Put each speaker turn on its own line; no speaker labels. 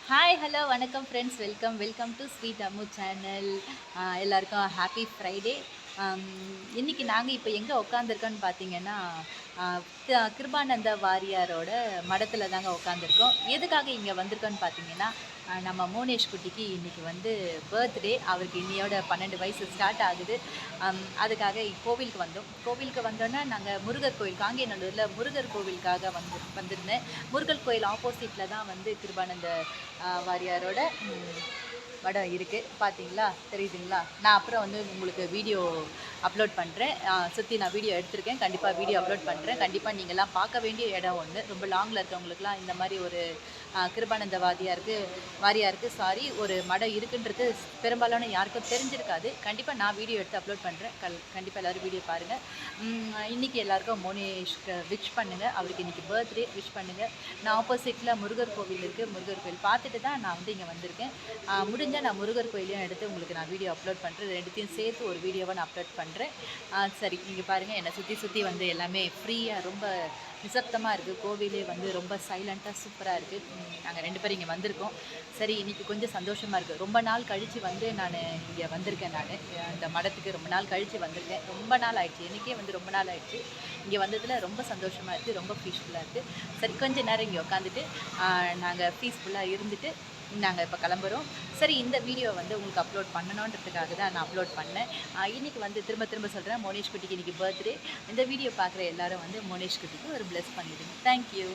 Hi hello வணக்கம் friends, welcome to sweet Ammu channel. எல்லாருக்கும் happy Friday. இன்றைக்கி நாங்கள் இப்போ எங்கே உட்காந்துருக்கோன்னு பார்த்தீங்கன்னா, கிருபானந்த வாரியாரோட மடத்தில் தாங்க உட்காந்துருக்கோம். எதுக்காக இங்கே வந்திருக்கோன்னு பார்த்தீங்கன்னா, நம்ம மோனேஷ் குட்டிக்கு இன்றைக்கி வந்து பர்த்டே. அவருக்கு இன்னையோட 12 வயசு ஸ்டார்ட் ஆகுது. அதுக்காக கோவிலுக்கு வந்தோம். கோவிலுக்கு வந்தோன்னா நாங்கள் முருகர் கோவில் காங்கேயநல்லூரில் முருகர் கோவிலுக்காக வந்திருந்தேன். முருகர் கோயில் ஆப்போசிட்டில் தான் வந்து கிருபானந்த வாரியாரோட படம் இருக்குது. பார்த்தீங்களா, தெரியுதுங்களா? நான் அப்புறம் வந்து உங்களுக்கு வீடியோ அப்லோட் பண்ணுறேன். சுற்றி நான் வீடியோ எடுத்திருக்கேன். கண்டிப்பாக வீடியோ அப்லோட் பண்ணுறேன். கண்டிப்பாக நீங்கள்லாம் பார்க்க வேண்டிய இடம் ஒன்று. ரொம்ப லாங்கில் இருக்கவங்களுக்குலாம் இந்த மாதிரி ஒரு கிருபானந்த வாரியாருக்கு ஒரு மடம் இருக்குன்றது பெரும்பாலான யாருக்கும் தெரிஞ்சிருக்காது. கண்டிப்பாக நான் வீடியோ எடுத்து அப்லோட் பண்ணுறேன். கண்டிப்பாக எல்லோரும் வீடியோ பாருங்கள். இன்றைக்கி எல்லாருக்கும் மோனேஷ்க்கு விஷ் பண்ணுங்கள். அவருக்கு இன்றைக்கி பர்த்டே, விஷ் பண்ணுங்கள். நான் ஆப்போசிட்டில் முருகர் கோவில் இருக்குது. முருகர் கோவில் பார்த்துட்டு தான் நான் வந்து இங்கே வந்திருக்கேன். முடிஞ்சால் நான் முருகர் கோயிலையும் எடுத்து உங்களுக்கு நான் வீடியோ அப்லோட் பண்ணுறேன். ரெண்டுத்தையும் சேர்த்து ஒரு வீடியோவை நான் அப்லோட் பண்ணுறேன். சரி, நீங்கள் பாருங்கள், என்னை சுற்றி வந்து எல்லாமே ஃப்ரீயாக ரொம்ப நிசப்தமாக இருக்குது. கோவிலே வந்து ரொம்ப சைலண்ட்டாக சூப்பராக இருக்குது. நாங்கள் 2 பேரும் இங்கே வந்திருக்கோம். சரி, இன்றைக்கி கொஞ்சம் சந்தோஷமாக இருக்குது. ரொம்ப நாள் கழித்து வந்து நான் இங்கே வந்திருக்கேன். இந்த மடத்துக்கு ரொம்ப நாள் கழித்து வந்திருக்கேன். ரொம்ப நாள் ஆயிடுச்சு, எனக்கே வந்து ரொம்ப நாள் ஆயிடுச்சு. இங்கே வந்ததில் ரொம்ப சந்தோஷமாக இருக்குது, ரொம்ப பீஸ்ஃபுல்லாக இருக்குது. சரி, கொஞ்சம் நேரம் இங்கே உட்காந்துட்டு நாங்கள் பீஸ்ஃபுல்லாக இருந்துட்டு நாங்கள் இப்போ கிளம்புறோம். சரி, இந்த வீடியோ வந்து உங்களுக்கு அப்லோட் பண்ணணுன்றதுக்காக தான் நான் அப்லோட் பண்ணேன். இன்றைக்கி வந்து திரும்ப சொல்கிறேன், மோனேஷ் குட்டிக்கு இன்றைக்கி பர்த்டே. இந்த வீடியோ பார்க்குற எல்லோரும் வந்து மோனேஷ் குட்டிக்கு ஒரு பிளஸ் பண்ணிவிடுங்க. தேங்க்யூ.